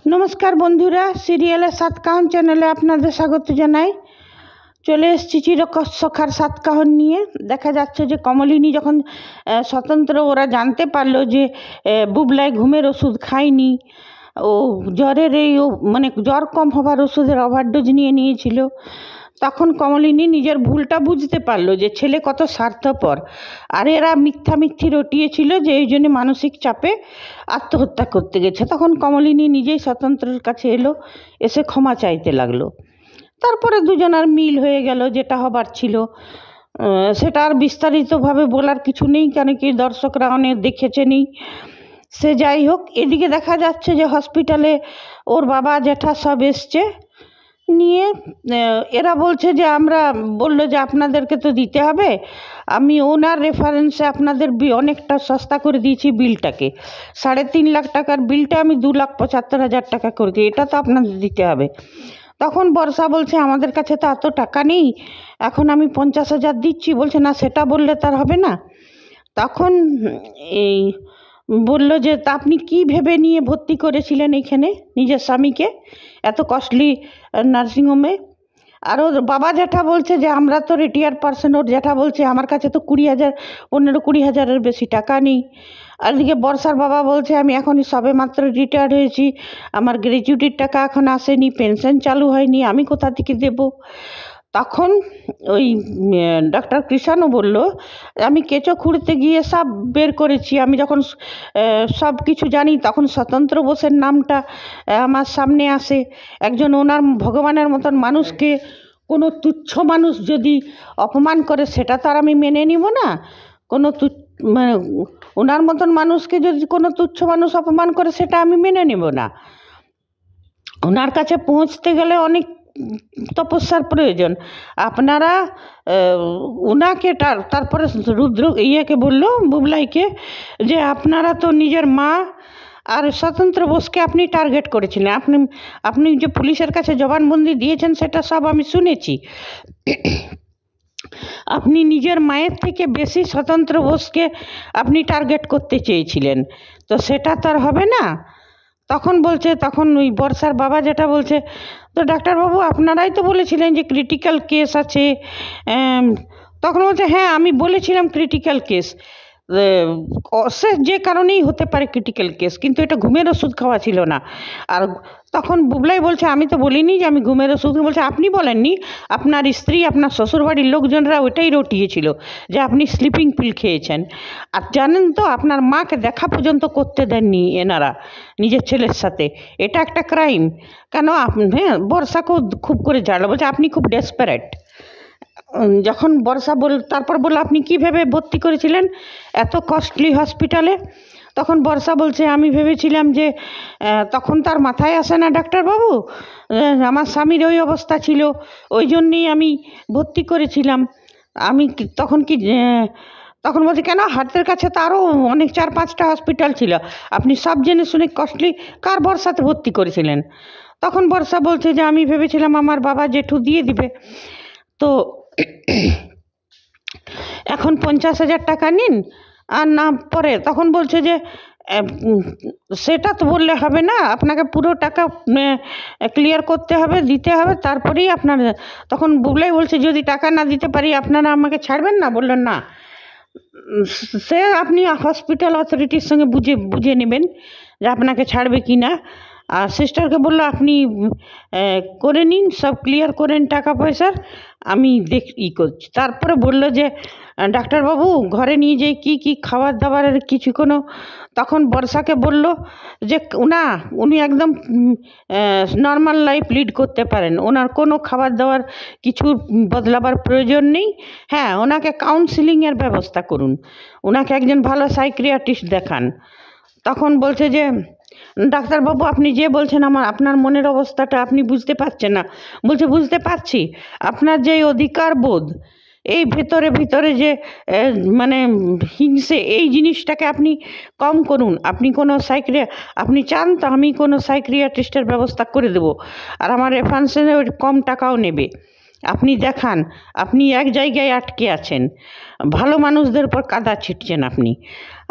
नमस्कार बंधुरा सिरियाल सात काहन चैनले आपनादेर स्वागत जानाई। चले एसेछि चिरसखार सात काहन निये। देखा जाच्छे जे कमलिनी जखन स्वतंत्र ओरा जानते पारलो जे बुबलाई घुमेर ओषुध खायनी, ओ ज्वरेर माने ज्वर कम हबार ओषुधेर ओभारडोज निये नियेछिलो, तखन कमलिनी निजेर भूलटा बुझते पारलो जे छेले कत स्वार्थपर और एरा मिथ्या मिथ्यि रटिয়েছিল যে এই জন্য मानसिक चापे आत्महत्या करते गेছে। तखन कमलिनी निजेई स्वतंत्रेर काছে एलो, एसे क्षमा चाইতে लागलो। तारपरे दुजोनार मिल हये गेल, जेटा हबार छिलो सेटा आर विस्तारितभावे बोलार किछु नेই, कारण कि दर्शकरा अनेक देखेछेनই। से যাই হোক, এদিকে দেখা যাচ্ছে যে হসপিটালে ওর বাবা জ্যাঠা সব এসছে নিয়ে। এরা বলছে যে আমরা বললো যে আপনাদেরকে তো দিতে হবে, আমি ওনার রেফারেন্সে আপনাদের অনেকটা সস্তা করে দিয়েছি বিলটাকে। 3.5 লাখ টাকার বিলটা আমি 2,75,000 টাকা করেছি, এটা তো আপনাদের দিতে হবে। তখন বর্ষা বলছে আমাদের কাছে তো এত টাকা নেই, এখন আমি 50,000 দিচ্ছি। বলছে না, সেটা বললে তার হবে না। তখন এই বললো যে তা আপনি কী ভেবে নিয়ে ভর্তি করেছিলেন এইখানে নিজের স্বামীকে এত কস্টলি নার্সিংহোমে। আর ওর বাবা জ্যাঠা বলছে যে আমরা তো রিটায়ার্ড পার্সন। ওর জ্যাঠা বলছে আমার কাছে তো 20,000 15-20,000-এর বেশি টাকা নেই। আর এদিকে বর্ষার বাবা বলছে আমি এখনই সবে মাত্র রিটায়ার্ড হয়েছি, আমার গ্র্যাচুইটির টাকা এখন আসেনি, পেনশন চালু হয়নি, আমি কোথা থেকে দেব। তখন ওই ডক্টর কৃষাণও বলল আমি কেঁচো খুঁড়তে গিয়ে সব বের করেছি, আমি যখন সব কিছু জানি তখন স্বতন্ত্র বোসের নামটা আমার সামনে আসে। একজন ওনার ভগবানের মতন মানুষকে কোনো তুচ্ছ মানুষ যদি অপমান করে সেটা তো আর আমি মেনে নিব না। কোনো মানে ওনার মতন মানুষকে যদি কোনো তুচ্ছ মানুষ অপমান করে সেটা আমি মেনে নেব না। ওনার কাছে পৌঁছতে গেলে অনেক তপস্যার প্রয়োজন। আপনারা ওনাকে তারপরে রুদ্র ইয়েকে বললো বুবলাইকে যে আপনারা তো নিজের মা আর স্বতন্ত্র বোসকে আপনি টার্গেট করেছিলেন, আপনি যে পুলিশের কাছে জবানবন্দি দিয়েছেন সেটা সব আমি শুনেছি। আপনি নিজের মায়ের থেকে বেশি স্বতন্ত্র বোসকে আপনি টার্গেট করতে চেয়েছিলেন, তো সেটা তো আর হবে না। তখন বলছে, তখন ওই বর্ষার বাবা যেটা বলছে, তো ডাক্তারবাবু আপনারাই তো বলেছিলেন যে ক্রিটিক্যাল কেস আছে। তখন বলছে হ্যাঁ আমি বলেছিলাম ক্রিটিক্যাল কেস, সে যে কারণেই হতে পারে ক্রিটিক্যাল কেস, কিন্তু এটা ঘুমের ওষুধ খাওয়া ছিল না। আর তখন বুবলাই বলছে আমি তো বলিনি যে আমি ঘুমের ওষুধ। বলছে আপনি বলেননি, আপনার স্ত্রী আপনার শ্বশুরবাড়ির লোকজনরা ওইটাই রটিয়েছিল যে আপনি স্লিপিং পিল খেয়েছেন। আর জানেন তো আপনার মাকে দেখা পর্যন্ত করতে দেননি এনারা নিজের ছেলের সাথে, এটা একটা ক্রাইম। কেন হ্যাঁ, বর্ষাকেও খুব করে জানলো, বলছে আপনি খুব ডেসপারেট। যখন বর্ষা তারপর বলল আপনি কী ভেবে ভর্তি করেছিলেন এত কস্টলি হসপিটালে। তখন বর্ষা বলছে আমি ভেবেছিলাম যে তখন তার মাথায় আসে না ডাক্তারবাবু, আমার স্বামীর ওই অবস্থা ছিল, ওই জন্যেই আমি ভর্তি করেছিলাম। আমি তখন বলছে কেন, হাতের কাছে তো আরও অনেক 4-5টা হসপিটাল ছিল, আপনি সব জেনে শুনে কস্টলি কার বর্ষাতে ভর্তি করেছিলেন। তখন বর্ষা বলছে যে আমি ভেবেছিলাম আমার বাবা জেঠু দিয়ে দিবে, তো এখন 50,000 টাকা নিন আর না পরে। তখন বলছে যে সেটা তো বললে হবে না, আপনাকে পুরো টাকা ক্লিয়ার করতে হবে, দিতে হবে, তারপরেই আপনার। তখন বুবলাই বলছে যদি টাকা না দিতে পারি আপনারা আমাকে ছাড়বেন না। বললেন না, সে আপনি হসপিটাল অথরিটির সঙ্গে বুঝে নেবেন যে আপনাকে ছাড়বে কি না। আর সিস্টারকে বললো আপনি করে নিন, সব ক্লিয়ার করেন টাকা পয়সার, আমি করছি। তারপরে বললো যে ডাক্তারবাবু ঘরে নিয়ে যেয়ে কী খাবার দাবারের কিছু কোনো। তখন বর্ষাকে বলল যে উনি একদম নর্মাল লাইফ লিড করতে পারেন, ওনার কোনো খাবার দাবার কিছু বদলাবার প্রয়োজন নেই। হ্যাঁ, ওনাকে কাউন্সিলিংয়ের ব্যবস্থা করুন, ওনাকে একজন ভালো সাইকিয়াট্রিস্ট দেখান। তখন বলছে যে ডাক্তারবাবু আপনি যে বলছেন আপনার মনের অবস্থাটা আপনি বুঝতে পারছেন না। বলছে বুঝতে পারছি, আপনার যে অধিকার বোধ এই ভিতরে যে মানে হিংসে, এই জিনিসটাকে আপনি কম করুন। আপনি আপনি চান তো আমি কোনো সাইকিয়াট্রিস্টের ব্যবস্থা করে দেবো, আর আমার রেফারেন্সে কম টাকাও নেবে। আপনি দেখান, আপনি এক জায়গায় আটকে আছেন, ভালো মানুষদের উপর কাদা ছিটছেন আপনি।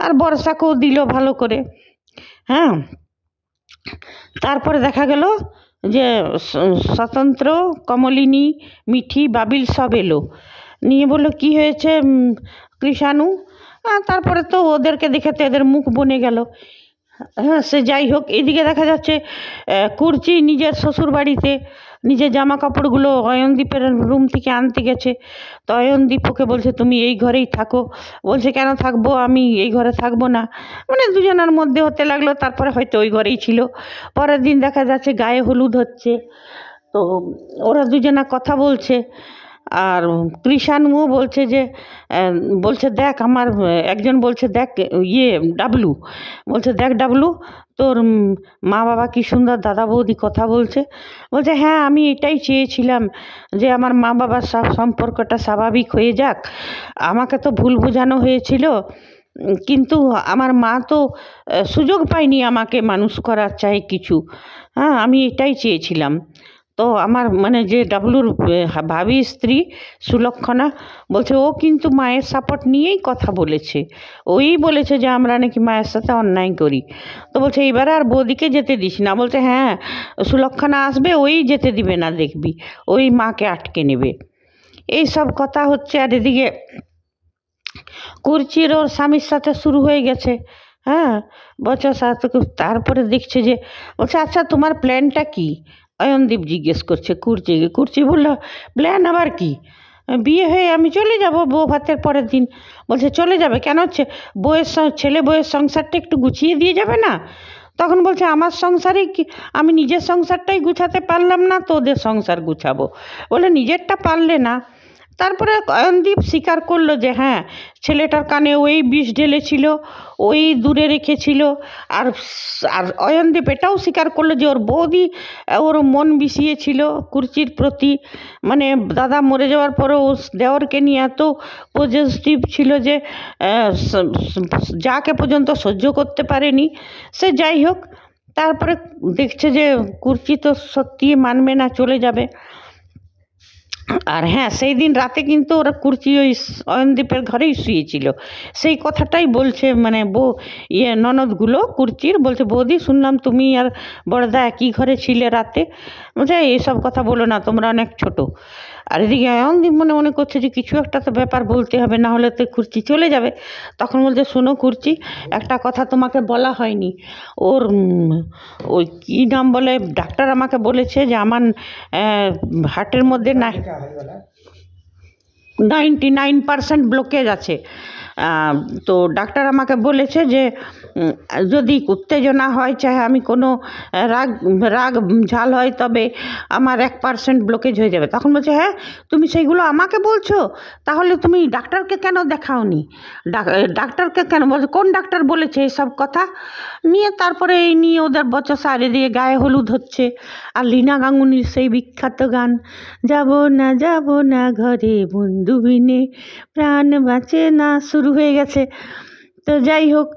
আর বর্ষাকেও দিল ভালো করে। হ্যাঁ, তারপরে দেখা গেল যে স্বতন্ত্র, কমলিনী, মিঠি, বাবিল সব এলো, নিয়ে বললো কি হয়েছে কৃষাণু। তারপরে তো ওদেরকে দেখে তো এদের মুখ বনে গেল। হ্যাঁ, সে যাই হোক, এদিকে দেখা যাচ্ছে কুর্চি নিজের শ্বশুর বাড়িতে নিজের জামা কাপড়গুলো অয়নদীপের রুম থেকে আনতে গেছে। তো অয়নদীপ ওকে বলছে তুমি এই ঘরেই থাকো। বলছে কেন থাকবো, আমি এই ঘরে থাকবো না। মানে দুজনের মধ্যে হতে লাগলো, তারপরে হয়তো ওই ঘরেই ছিল। পরের দিন দেখা যাচ্ছে গায়ে হলুদ হচ্ছে, তো ওরা দুজনা কথা বলছে। আর কৃষাণুও বলছে যে বলছে দেখ আমার একজন বলছে দেখ ডাবলু বলছে দেখ ডাবলু, তোর মা বাবা কি সুন্দর দাদা বৌদি কথা বলছে। বলছে হ্যাঁ, আমি এটাই চেয়েছিলাম যে আমার মা বাবার সম্পর্কটা স্বাভাবিক হয়ে যাক। আমাকে তো ভুল বোঝানো হয়েছিল, কিন্তু আমার মা তো সুযোগ পায়নি আমাকে মানুষ করার চাই কিছু। হ্যাঁ, আমি এটাই চেয়েছিলাম। তো আমার মানে যে ডাবলুর ভাবি স্ত্রী সুলক্ষণা বলছে ও কিন্তু মায়ের সাপোর্ট নিয়েই কথা বলেছে, ওই বলেছে যে আমরা নাকি মায়ের সাথে অন্যায় করি। তো বলছে এবারে আর বৌদিকে যেতে দিস না। বলছে হ্যাঁ, সুলক্ষণা আসবে, ওই যেতে দিবে না, দেখবি ওই মাকে আটকে নেবে। এই সব কথা হচ্ছে। আর এদিকে কুর্চির ওর স্বামীর সাথে শুরু হয়ে গেছে। হ্যাঁ, বচসা। তারপরে দেখছে যে বলছে আচ্ছা তোমার প্ল্যানটা কি, অয়নদীপ জিজ্ঞেস করছে কুর্চিকে। কুর্চি বলল প্ল্যান আবার কি, বিয়ে হয়ে আমি চলে যাব বউ ভাতের পরের দিন। বলছে চলে যাবে কেন, হচ্ছে ছেলে বউয়ের সংসারটা একটু গুছিয়ে দিয়ে যাবে না। তখন বলছে আমার সংসারে কি, আমি নিজের সংসারটাই গুছাতে পারলাম না, তো ওদের সংসার গুছাবো। বলে নিজেরটা পারলে না। তারপরে অয়নদীপ স্বীকার করলো যে হ্যাঁ, ছেলেটার কানে ওই বিষ ঢেলেছিল, ওই দূরে রেখেছিল। আর আর অয়নদীপ এটাও স্বীকার করলো যে ওর বৌদি ওর মন বিষিয়েছিল কুর্চির প্রতি। মানে দাদা মরে যাওয়ার পরেও ও দেওরকে নিয়ে এত পজিটিভ ছিল যে যাকে পর্যন্ত সহ্য করতে পারেনি। সে যাই হোক, তারপরে দেখছে যে কুর্চি তো সত্যি মানবে না, চলে যাবে। আর হ্যাঁ, সেই দিন রাতে কিন্তু ওরা কুর্চি ওই অয়নদীপের ঘরেই শুয়েছিল। সেই কথাটাই বলছে মানে ননদগুলো কুর্চির, বলছে বৌদি শুনলাম তুমি আর বড়দা একই ঘরে ছিলে রাতে। বলছে এইসব কথা বলো না, তোমরা অনেক ছোট। আর এদিকে অয়নদীপ মনে মনে করছে যে কিছু একটা তো ব্যাপার বলতে হবে, না হলে তো কুর্চি চলে যাবে। তখন বলছে শোনো কুর্চি, একটা কথা তোমাকে বলা হয়নি। ওর ওই কী নাম বলে, ডাক্তার আমাকে বলেছে যে আমার হার্টের মধ্যে 99% ব্লকেজ আছে। তো ডাক্তার আমাকে বলেছে যে যদি উত্তেজনা হয়, চাহে আমি কোনো রাগ ঝাল হয়, তবে আমার 1% ব্লকেজ হয়ে যাবে। তখন বলছে হ্যাঁ, তুমি সেইগুলো আমাকে বলছো, তাহলে তুমি ডাক্তারকে কেন দেখাওনি? ডাক্তারকে কেন বলছো, কোন ডাক্তার বলেছে এসব কথা নিয়ে? তারপরে এই নিয়ে ওদের বচসা। আর এদিকে গায়ে হলুদ হচ্ছে। আর লীনা গাঙ্গুলির সেই বিখ্যাত গান, যাব না ঘরে বন্ধু বিনে প্রাণ বাঁচে না, শুরু হয়ে গেছে। তো যাই হোক,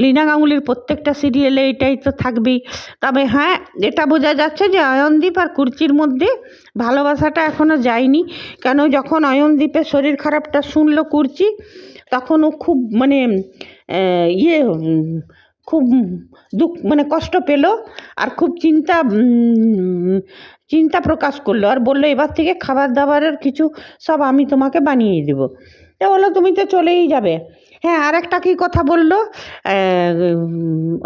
লীনা গাঙ্গুলির প্রত্যেকটা সিরিয়ালে এটাই তো থাকবেই। তবে হ্যাঁ, এটা বোঝা যাচ্ছে যে অয়নদীপ আর কুর্চির মধ্যে ভালোবাসাটা এখনও যায়নি। কেন, যখন অয়নদীপের শরীর খারাপটা শুনলো কুর্চি, তখন ও খুব মানে খুব দুঃখ মানে কষ্ট পেল, আর খুব চিন্তা প্রকাশ করলো। আর বললো এবার থেকে খাবার দাবারের কিছু সব আমি তোমাকে বানিয়ে দেবো। তো বললো তুমি তো চলেই যাবে। হ্যাঁ, আর একটা কী কথা বললো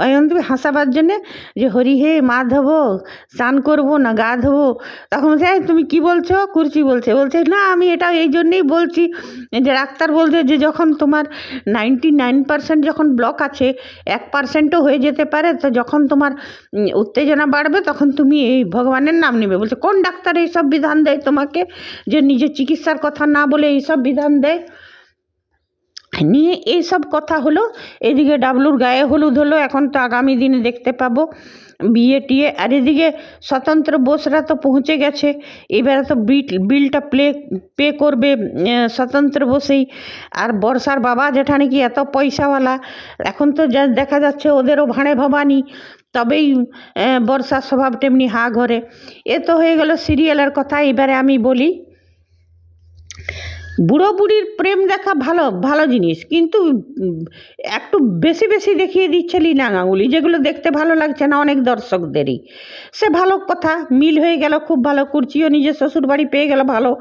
অয়নদীপ হাসাবার জন্যে, যে হরি হে মাধব স্নান করবো না গা ধোবো। তখন বলছে তুমি কি বলছো? কুর্চি বলছে না, আমি এটা এই জন্যেই বলছি যে ডাক্তার বলছে যে যখন তোমার 99% যখন ব্লক আছে, 1%ও হয়ে যেতে পারে, তো যখন তোমার উত্তেজনা বাড়বে তখন তুমি এই ভগবানের নাম নেবে। বলছে কোন ডাক্তার এইসব বিধান দেয় তোমাকে, যে নিজের চিকিৎসার কথা না বলে এইসব বিধান দেয়? নিয়ে এইসব কথা হলো। এদিকে ডাবলুর গায়ে হলুদ হলো, এখন তো আগামী দিনে দেখতে পাবো বিয়ে টিয়ে। আর এদিকে স্বতন্ত্র বোসরা তো পৌঁছে গেছে, এবারে তো বিলটা পে করবে স্বতন্ত্র বোসেই। আর বর্ষার বাবা যেটা নাকি এত পয়সাওয়ালা, এখন তো যা দেখা যাচ্ছে ওদেরও ভাঁড়ে ভবানী, তবেই বর্ষার স্বভাব তেমনি হা ঘরে। এ তো হয়ে গেল সিরিয়ালের কথা। এবারে আমি বলি বুড়ো বুড়ির প্রেম দেখা ভালো ভালো জিনিস, কিন্তু একটু বেশি বেশি দেখিয়ে দিচ্ছে লীনা গাঙ্গুলি, যেগুলো দেখতে ভালো লাগছে না অনেক দর্শকদেরই। সে ভালো কথা, মিল হয়ে গেল, খুব ভালো। কুর্চিও নিজের শ্বশুর বাড়ি পেয়ে গেল, ভালো।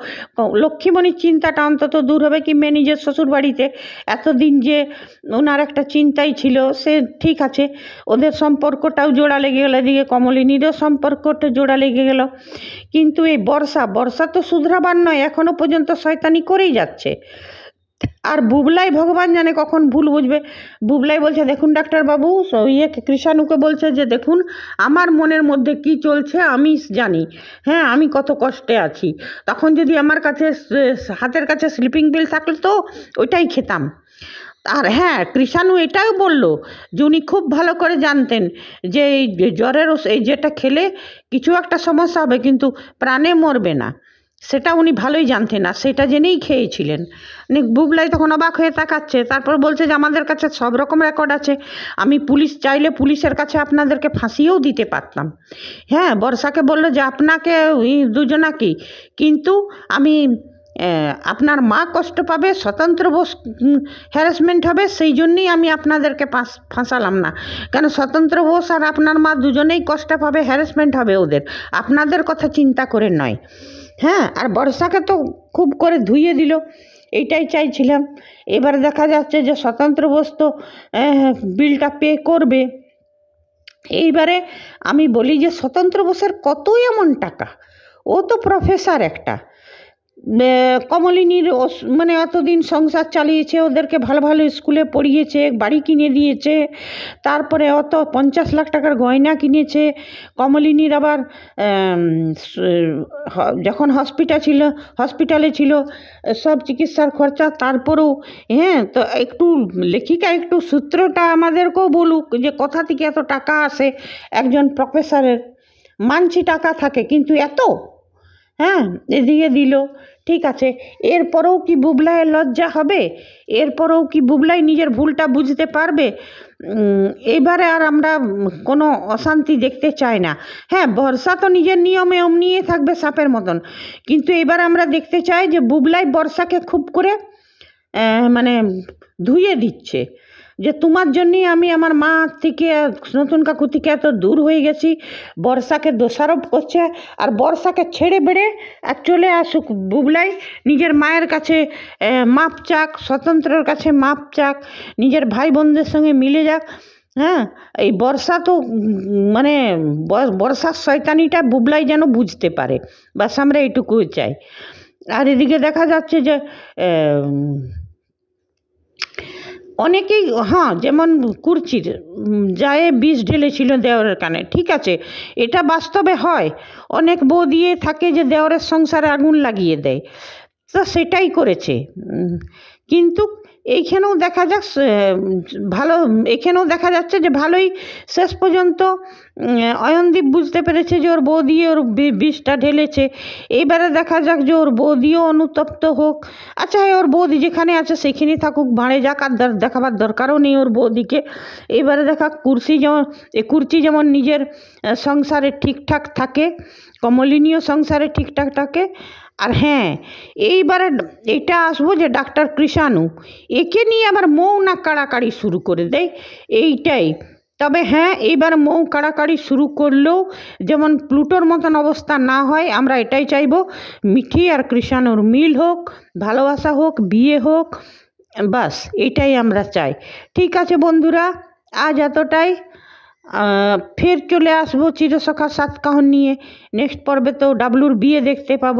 লক্ষ্মীমণির চিন্তাটা অন্তত দূর হবে, কি মেয়ে নিজের শ্বশুর বাড়িতে এতদিন যে ওনার একটা চিন্তাই ছিল, সে ঠিক আছে। ওদের সম্পর্কটাও জোড়া লেগে গেল, এদিকে কমলিনীরও সম্পর্কটা জোড়া লেগে গেল। কিন্তু এই বর্ষা তো শুধরাবার নয়, এখনো পর্যন্ত শয়তানি করেই যাচ্ছে। আর বুবলাই ভগবান জানে কখন ভুল বুঝবে। বুবলাই বলছে, দেখুন ডাক্তারবাবু, কৃষাণুকে বলছে যে দেখুন আমার মনের মধ্যে কি চলছে আমি জানি, হ্যাঁ আমি কত কষ্টে আছি। তখন যদি আমার কাছে হাতের কাছে স্লিপিং পিল থাকলে তো ওইটাই খেতাম। আর হ্যাঁ, কৃষাণু এটাও বলল যে উনি খুব ভালো করে জানতেন যে এই জ্বরের এই যেটা খেলে কিছু একটা সমস্যা হবে, কিন্তু প্রাণে মরবে না, সেটা উনি ভালোই জানতেন, আর সেটা জেনেই খেয়েছিলেন। বুবলাই তখন অবাক হয়ে তাকাচ্ছে, তারপর বলছে যে আমাদের কাছে সব রকম রেকর্ড আছে, আমি পুলিশ চাইলে পুলিশের কাছে আপনাদেরকে ফাঁসিয়েও দিতে পারতাম। হ্যাঁ, বর্ষাকে বললো যে আপনাকে দুজনাকেই, কিন্তু আমি আপনার মা কষ্ট পাবে, স্বতন্ত্র বোস হ্যারাসমেন্ট হবে, সেই জন্যই আমি আপনাদেরকে ফাঁসালাম না। কেন স্বতন্ত্র বোস আর আপনার মা দুজনেই কষ্ট পাবে, হ্যারাসমেন্ট হবে ওদের, আপনাদের কথা চিন্তা করে নয়। হ্যাঁ, আর বর্ষাকে তো খুব করে ধুইয়ে দিল, এইটাই চাইছিলাম। এবার দেখা যাচ্ছে যে স্বতন্ত্র বোস তো বিলটা পে করবে। এইবারে আমি বলি যে স্বতন্ত্র বোসের কত এমন টাকা, ও তো প্রফেসর একটা। কমলিনীর মানে অতদিন সংসার চালিয়েছে, ওদেরকে ভালো ভালো স্কুলে পড়িয়েছে, বাড়ি কিনে দিয়েছে, তারপরে অত 50 লাখ টাকার গয়না কিনেছে। কমলিনীর আবার যখন হসপিটালে ছিল সব চিকিৎসার খরচা, তারপরেও হ্যাঁ, তো একটু লেখিকা একটু সূত্রটা আমাদেরকেও বলুক যে কোথা থেকে এত টাকা আসে একজন প্রফেসরের। মানছি টাকা থাকে, কিন্তু এত, হ্যাঁ এদিকে দিল, ঠিক আছে। এরপরেও কি বুবলাইয়ের লজ্জা হবে? এরপরেও কি বুবলাই নিজের ভুলটা বুঝতে পারবে? এবারে আর আমরা কোনো অশান্তি দেখতে চাই না। হ্যাঁ, বর্ষা তো নিজের নিয়মে অমনিয়ে থাকবে সাপের মতন, কিন্তু এবার আমরা দেখতে চাই যে বুবলাই বর্ষাকে খুব করে মানে ধুয়ে দিচ্ছে, যে তোমার জন্যই আমি আমার মা থেকে, নতুন কাকু থেকে এত দূর হয়ে গেছি। বর্ষাকে দোষারোপ করছে, আর বর্ষাকে ছেড়ে বেড়ে আর চলে আসুক বুবলাই, নিজের মায়ের কাছে মাপ চাক, স্বতন্ত্রের কাছে মাপ চাক, নিজের ভাই বোনদের সঙ্গে মিলে যাক। হ্যাঁ, এই বর্ষা তো মানে বর্ষার শয়তানিটা বুবলাই যেন বুঝতে পারে, বাস আমরা এইটুকুই চাই। আর এদিকে দেখা যাচ্ছে যে অনেকেই, হ্যাঁ যেমন কুর্চির জায়ে বিষ ঢেলেছিল দেওরের কানে, ঠিক আছে, এটা বাস্তবে হয়। অনেক বউ দিয়ে থাকে যে দেওরের সংসারে আগুন লাগিয়ে দেয়, তো সেটাই করেছে। কিন্তু এইখানেও দেখা যাক এখানেও দেখা যাচ্ছে যে ভালোই শেষ পর্যন্ত অয়নদীপ বুঝতে পেরেছে যে ওর বউ দিয়ে ওর বিষটা ঢেলেছে। এবারে দেখা যাক যে ওর বৌদিও অনুতপ্ত হোক। আচ্ছা, ওর বৌদি যেখানে আছে সেখানেই থাকুক, বাড়ে যাক, আর দেখাবার দরকারও নেই ওর বৌদিকে। এবারে দেখা কুর্চি যেমন নিজের সংসারে ঠিকঠাক থাকে, কমলিনীও সংসারে ঠিকঠাক থাকে। আর হ্যাঁ, এইবারে এটা আসবো যে ডাক্তার কৃষাণু একে নিয়ে আবার মৌ না কাড়াকাড়ি শুরু করে দেয়, এইটাই। তবে হ্যাঁ, এইবার মৌ কাড়াকাড়ি শুরু করলেও যেমন প্লুটোর মতন অবস্থা না হয়, আমরা এটাই চাইব। মিঠি আর কৃষাণুর মিল হোক, ভালোবাসা হোক, বিয়ে হোক, বাস এটাই আমরা চাই। ঠিক আছে বন্ধুরা, আজ এতটাই। ফের চলে আসবো চিরসখা 7 কাহন নিয়ে। নেক্সট পর্বে তো ডাবলুর বিয়ে দেখতে পাবো।